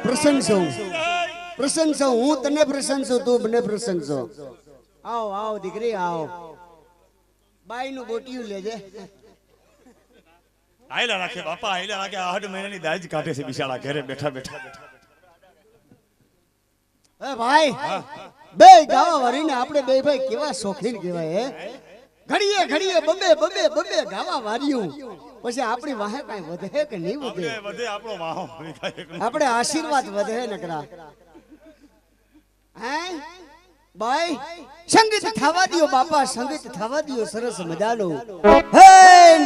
પ્રસન્ન છું હું તને પ્રસન્ન છું તું મને પ્રસન્ન છો આવ આવ દીકરી આવ બાઈ નું બોટિયું લેજે આયલા રાખે બાપા આયલા રાખે 8 મહિનાની દાજ કાઢે છે બિચારા ઘરે બેઠા બેઠા એ ભાઈ બે ગાવા વારીને આપણે બે ભાઈ કેવા શોખીન કહેવાય હે ઘડીએ ઘડીએ બબે બબે બબે ગાવા વાર્યું પછી આપણી વાહે કાઈ વધે કે નહીં વધે વધે આપણો વાહો આપણે આશીર્વાદ વધે નકરા હે ભાઈ સંગીત થવા દિયો બાપા સંગીત થવા દિયો સરસ મજાનો હે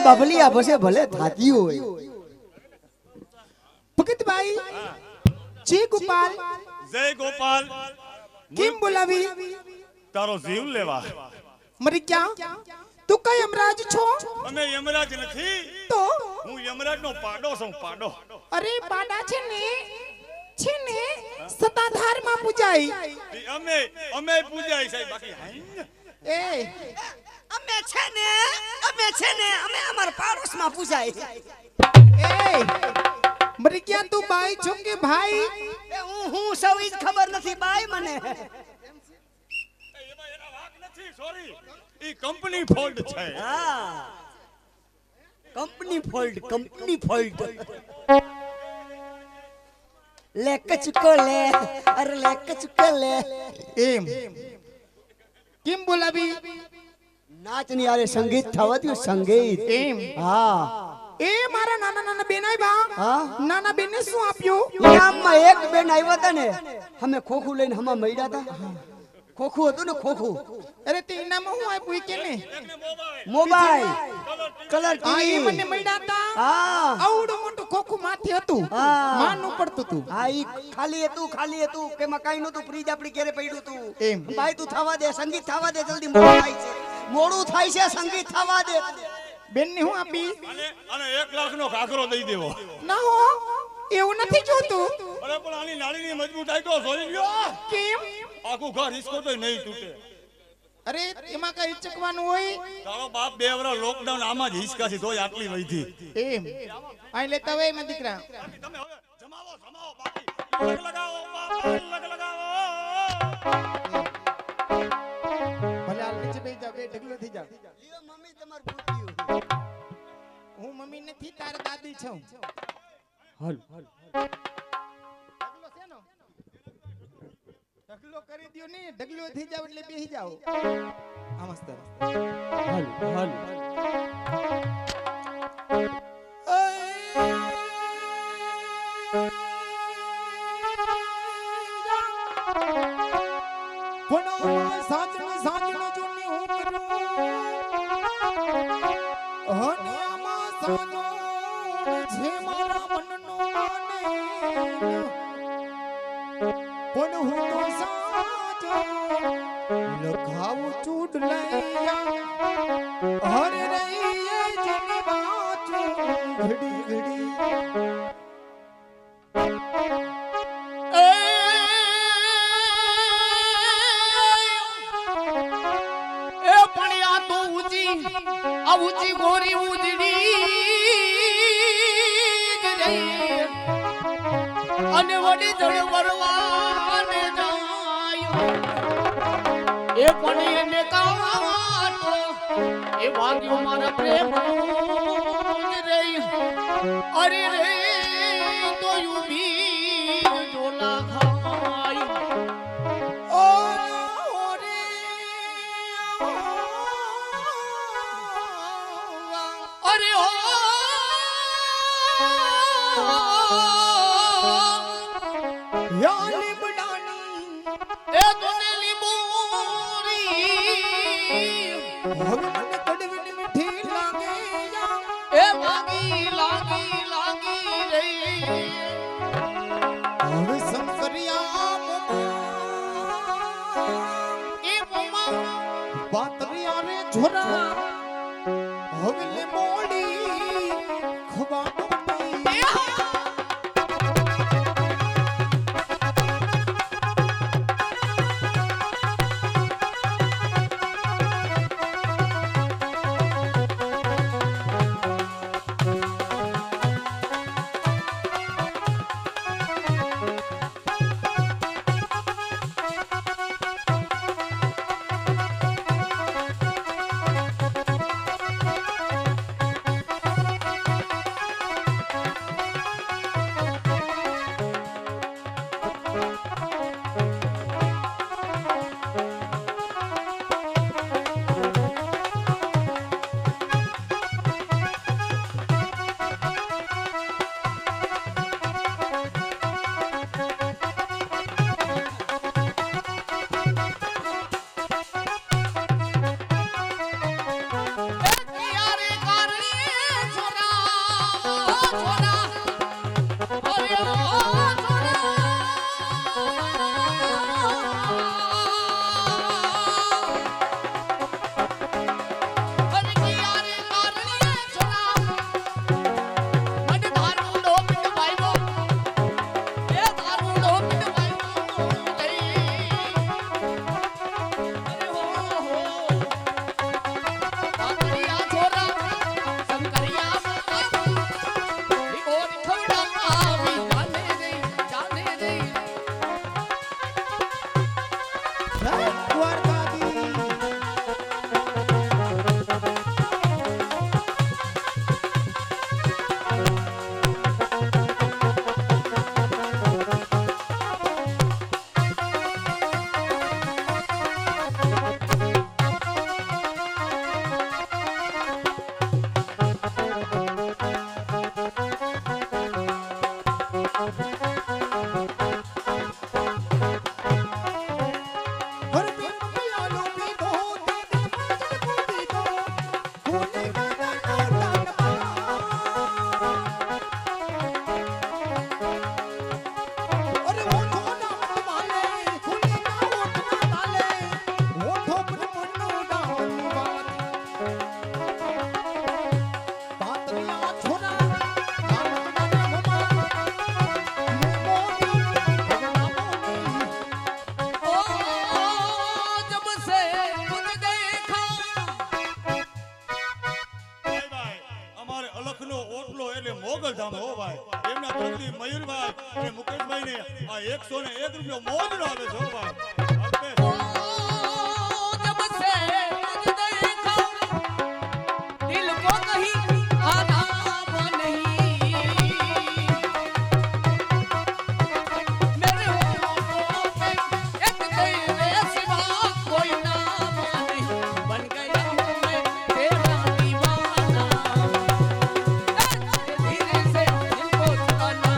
બાબલિયા ભસે ભલે થાતી હોય ભગતભાઈ જય ગોપાલ કેમ બોલાવી તારો જીવ લેવા મરી ક્યાં તું કઈ યમરાજ છો અમે યમરાજ નથી તો હું યમરાજ નો પાડો છું પાડો અરે પાડા છે ને સતાધાર માં પૂજાય અમે પૂજાય છે બાકી એ અમે છે ને અમે અમાર પાડોશ માં પૂજાય એ મરી ક્યાં તું બાઈ છો કે ભાઈ એ હું સૌ ઈ ખબર નથી બાઈ મને સોરી ઈ કંપની ફોલ્ટ છે હા કંપની ફોલ્ટ લે કચકો લે અરે લે કચકો લે એમ કેમ બોલાવી નાચ ની આરે સંગીત થવા દો સંગીત એમ હા એ મારા નાના નાના બેન આવ્યા હા નાના બેનને શું આપ્યું ગામમાં એક બેન આવ્યા હતા ને અમે ખોખું લઈને હમા મળ્યા હતા ખોખું હતું ને ખોખું અરે તે ઇનામ હું આપ્યું કે ને મોબાઈલ કલર આ એ ટીવી મને મળ્યા હતા હા આવડું મોટું ખોખું માથે હતું હા. માનું પડતું હતું હા ઈ ખાલી હતું કે મકાઈ નતું ફ્રીજ આપડી ઘરે પડ્યું હતું એમ. ભાઈ તું થવા દે સંગીત થવા દે જલ્દી મોડું થાય છે સંગીત થવા દે બેન ને હું આપી અને 1 લાખ નો ઘાઘરો દઈ દેવો ના હો એવું નથી જોતું અરે પણ આની નાળીની મજબૂતાઈ તો જોઈ લ્યો કેમ આખું ઘર હિસકો તો નહીં તૂટે અરે એમાં કઈ ચકવાનું હોય તારો બાપ 2 વર્ષ લોકડાઉન આમાં જ હિસકાથી તોય આટલી વહીથી એમ આઈ લેતા હોય માં દીકરા તમે હવે જમાવો બાકી લગ લગાવો બાપા લગ લગાવો ભલે હાલ નીચે બેસી જાવ બે ઢગલો થઈ જાવ લ્યો મમ્મી તમાર ભૂખ્યું હું મમ્મી નથી તાર દાદી છું હાલ ઢગલો શેનો ઢગલો કરી દયો ને ઢગલો થઈ જાવ એટલે બેસી જાવ આ મસ્ત હાલ સાજણ જોની હું કરું અને આમાં સાજણ છે મારા મનનો માને પણ હું તો સાજો લખાવું ચૂડ લૈયા હરે રહીએ જેની વાચું ઘડી ઘડી ઊંચી ગોરી ઉજડી અને વડી જળ વરવાને જાય એ પણ એને કાટો એ વાગ્યો મારા પ્રેમ રે અરે રે તો યુબી જોલા ખાય હવે મોડી ખબર એટલે મોગલ ધામ હો ભાઈ. એમના તરફથી મયુરભાઈ અને મુકેશભાઈને આ 101 રૂપિયો મોજનો આપે છે હો ભાઈ. અલ્પેશ. जब से तुझ देखा दिल को कहीं आराम नहीं मेरे होठों पे एक तेरे सिवा कोई नाम नहीं बन गया हूँ मैं तेरा दीवाना धीरे से दिल को चुराना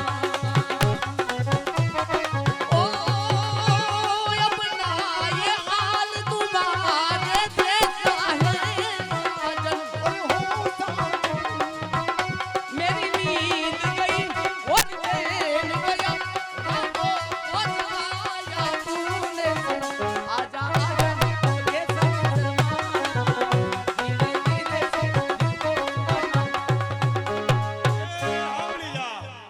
ओ अपना ये हाल तुम्हारे देखा है साजन मेरी नींद गई और चैन गया रातों को जगाया तूने आजा आजा ये सब शर्माना धीरे धीरे से दिल को चुराना આવડી જા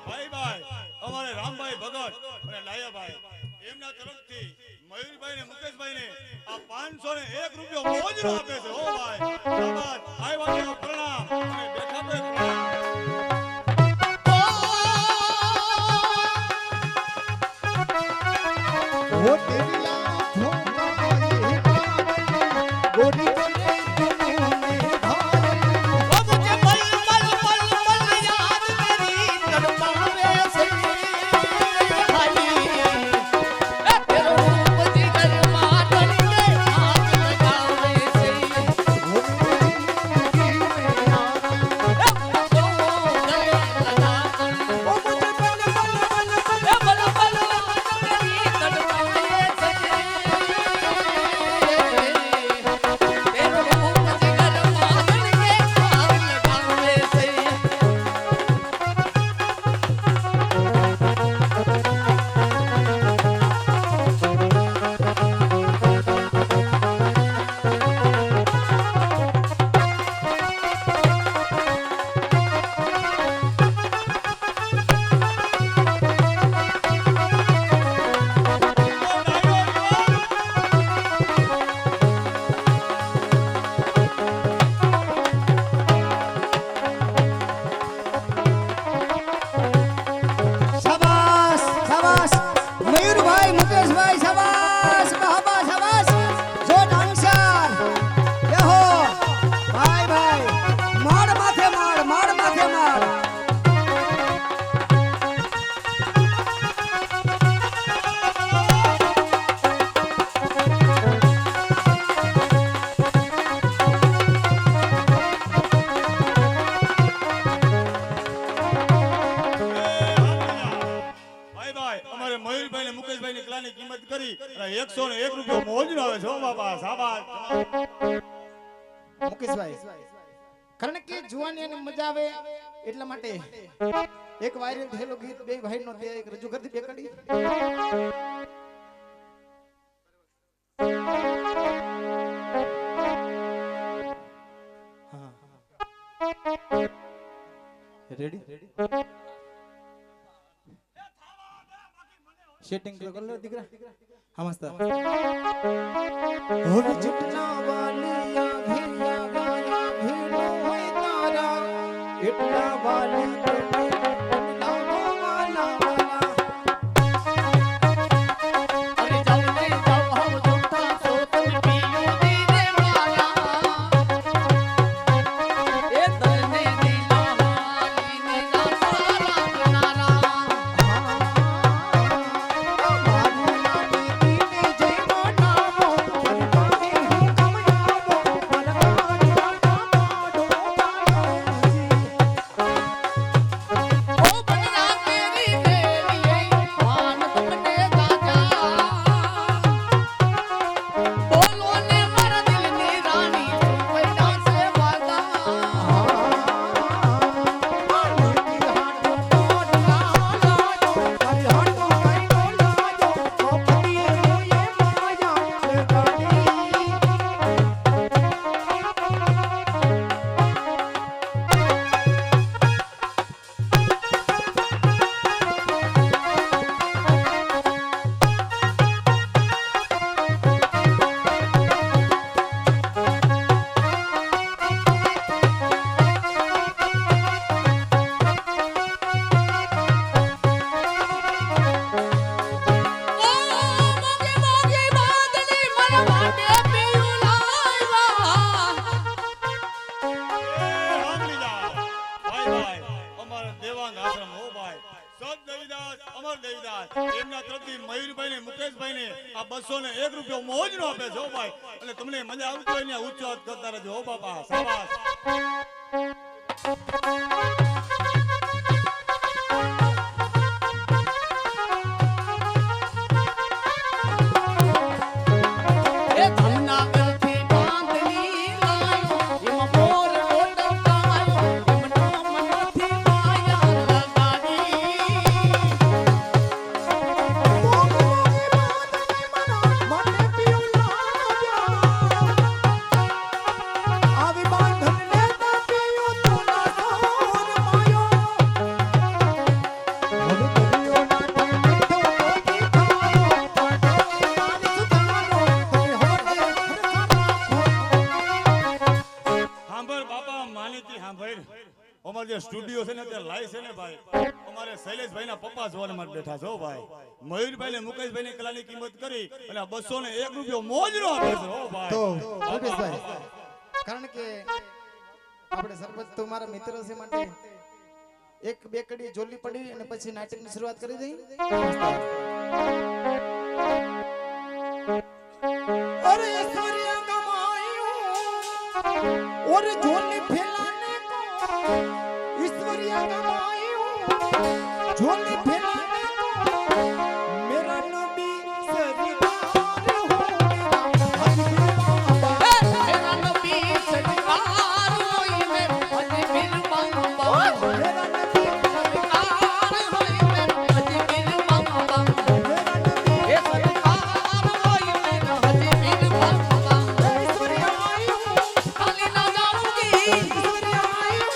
ભાઈ ભાઈ અમારે રામભાઈ ભગત અને લાયાભાઈ એમના તરફથી મયુરભાઈ ને મુકેશભાઈ ને આ 501 રૂપિયો મોજનો આપે છે હો ભાઈ. શાબાશ. આવ્યા છે પ્રણામ અને બેઠા બે પ્રણામ. वो तेरी आँखों का ये पागल, गोरी गोरी आँखों में भागल। ओ मुझे पल पल पल पल याद तेरी तड़पावे से हाय ए तेरे रूप जिगर मातन के आग लगावे से वो मेरी जिंदगी में आके, तो गले लगा कर वो मुझे पल पल पल पल ए पल पल तेरी तड़पावे से तेरे रूप जिगर मातन के आग लगावे से શાબાશ શાબાશ મયુરભાઈ મુકેશભાઈ શાબાશ બાબા શાબાશ જો ડાન્સર યહો ભાઈ ભાઈ માડ માથે માડ માડ માથે માડ ભાઈ ભાઈ અમારે મયુરભાઈ ને મુકેશભાઈ ની કલાની કિંમત કરી અને 101 રૂપિયો મોજનો આવે છે હો બાપા. શાબાશ. મુકેશભાઈ કારણ કે જુવાની અને મજા આવે એટલા માટે એક વાયરલ થયેલો ગીત બે ભાઈ નો તે એક રજૂ કરતી બે કડી રેડી સેટિંગ कर लो દીકરા હા મસ્ત હવે જેટલા વાલિયા ભીયા ગાયા ભીડો હોય તારા એટલા વાલી તમે લાગો વાલા વાલા अरे जलने जाओ हम झूठा सो तुम पियो दीने माया ए दलने दिला हाली ने ना सारा किनारा મારું નાની દીને જય મોટાવો પરમાહે હું કમયાવો મલકાડી માડો તાળજી જોત દેવીદાસ અમર દેવીદાસ એમના તરફથી મયુરભાઈ ને મુકેશભાઈ ને આ 201 રૂપિયો મોજનો આપે છે હો ભાઈ એટલે તમને મજા આવતી હોય ને ઉચ્ચ હાથ કરતા રહેજો હો બાપા શાબાશ એ ધમના ગલથી બાંધની લાયો એમાં મોર ઓટકાયો એમ નામ નથી માયા લગાડી સાંભળ બાપા માનીતી સાંભળ અમારે જે સ્ટુડિયો છે ને તે લાઈવ છે ને ભાઈ અમારે શૈલેષભાઈ ના પપ્પા જોવા માટે બેઠા છો ભાઈ મયુરભાઈ ને મુકેશભાઈ ની કલાની કિંમત કરી અને 201 રૂપિયો મોજનો આપે છે હો ભાઈ તો મુકેશભાઈ કારણ કે આપણે સરપંચ તો મારા મિત્ર છે માટે એક બે કડી જોલી પડી અને પછી નાટકની શરૂઆત કરી દઈ अरे सूर्य गमायूं और झोली फैलाने को ईश्वरिया गमायूं झोली फैलाने को मेरा नबी सरदार हो मेरा नबी सरकार होई में अजमेर बाबा मेरा नबी सरकार होई में अजमेर बाबा मेरा नबी ए सरकार होई में अजमेर बाबा ईश्वरिया आयूं खाली ना जाऊंगी ईश्वरिया आयूं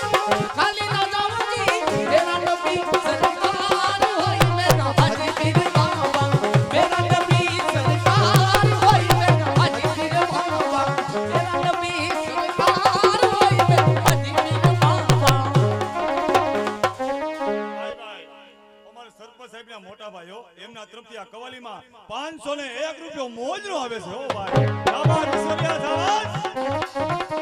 खाली ना जाऊंगी मेरा नबी सरकार होई में अजमेर बाबा मेरा नबी सरकार होई में अजमेर बाबा मेरा नबी सरकार होई में अजमेर बाबा ભાઈ ભાઈ અમારે સરપંચ સાહેબના મોટા ભાઈઓ એમના તરફથી આ કવાલીમાં 501 રૂપિયો મોજનો આવે છે હો ભાઈ શાબાશ ઈશ્વરિયા શાબાશ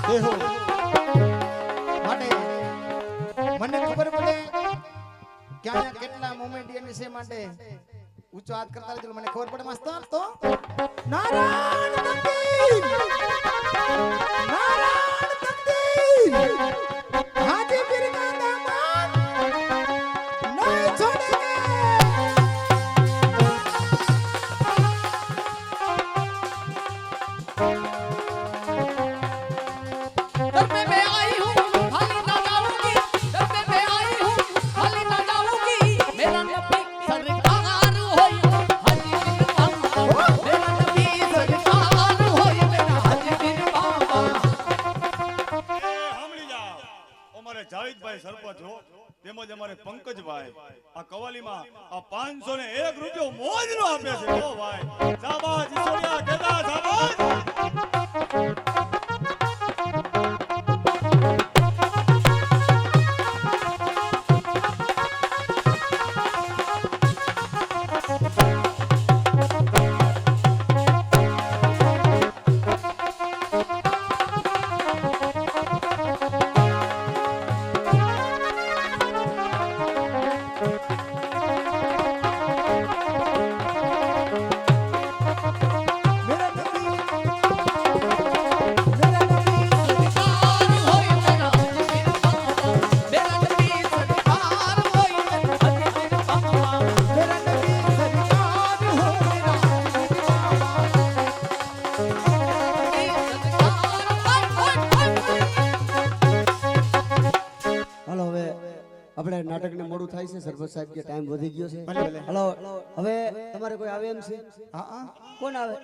દેહો માટે મને ખબર પડે કે અહીંયા કેટલા મોમેન્ટ એની છે માટે ઊંચો હાથ કરતા રહેજો મને ખબર પડે માસ્તર તો नारायण तकदीर नारायण तकदीर हाजी पीर का दामन नहीं छोड़ेंगे जब मैं आई हूँ खाली ना जाऊंगी जब मैं आई हूँ खाली ना जाऊंगी मेरा नबी सरकार होई हाजी बिन बाबा मेरा नबी सरकार होई मेरा हाजी बिन बाबा એ સાંભળી જાઓ અમારે જાવેદભાઈ સરપંચ હો તેમજ અમારે પંકજભાઈ આ કવાલીમાં આ 501 રૂપિયો મોજનો આપે છે હો ભાઈ શાબાશ ઈશ્વરિયા કેદા શાબાશ मेरा नबी सरकार होई मेरा हाजी बिन बाबा मेरा नबी सरकार होई मेरा हाजी बिन बाबा मेरा नबी सरकार हो मेरा હાલો હવે આપણે નાટકને મોડું થાય છે સરપંચ સાહેબ કે ટાઈમ વધી ગયો છે ભલે, ભલે. હાલો હવે તમારે કોઈ આવે એમ છે હા હા કોણ આવે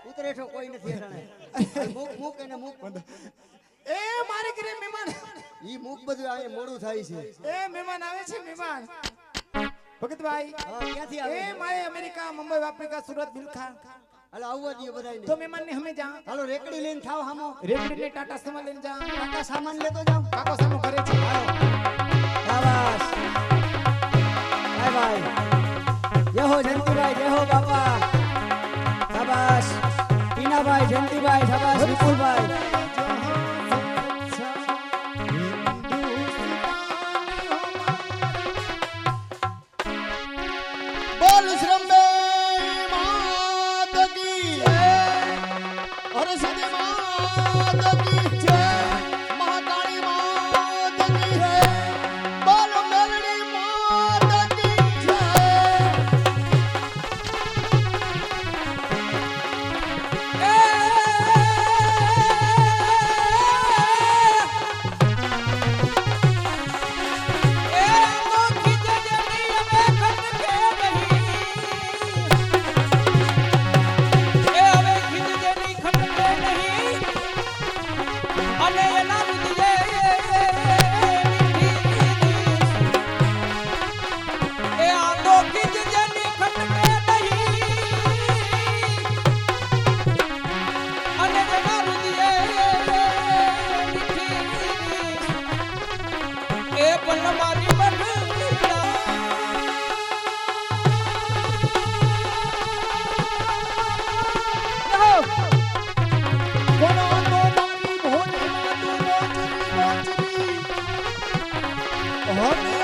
ઉતરે છો કોઈ નથી અટાણે. મૂક મૂક એને મૂક ए मारे घरे मेहमान ઈ મૂક બધું આ મોડું થાય છે ए मेहमान आवे छे मेहमान भगत भाई હા, ક્યાંથી આવે ए माए अमेरिका मुंबई अफ्रीका सूरत बिलखा હાલો આવવા દઈએ બધાયને तो मेहमान ने हमें जा હાલો રેકડી લઈને થાવ હામો रेवड़ी ने टाटा सामान लेने जा કાકા સામાન લેતો જાવ काको सामो करे छे શાબાશ બાય બાય જય હો જયંતીભાઈ પણ મારી બનીરા કોનો તો મારી ભોજમાં તું મોચરી મોચરી હોને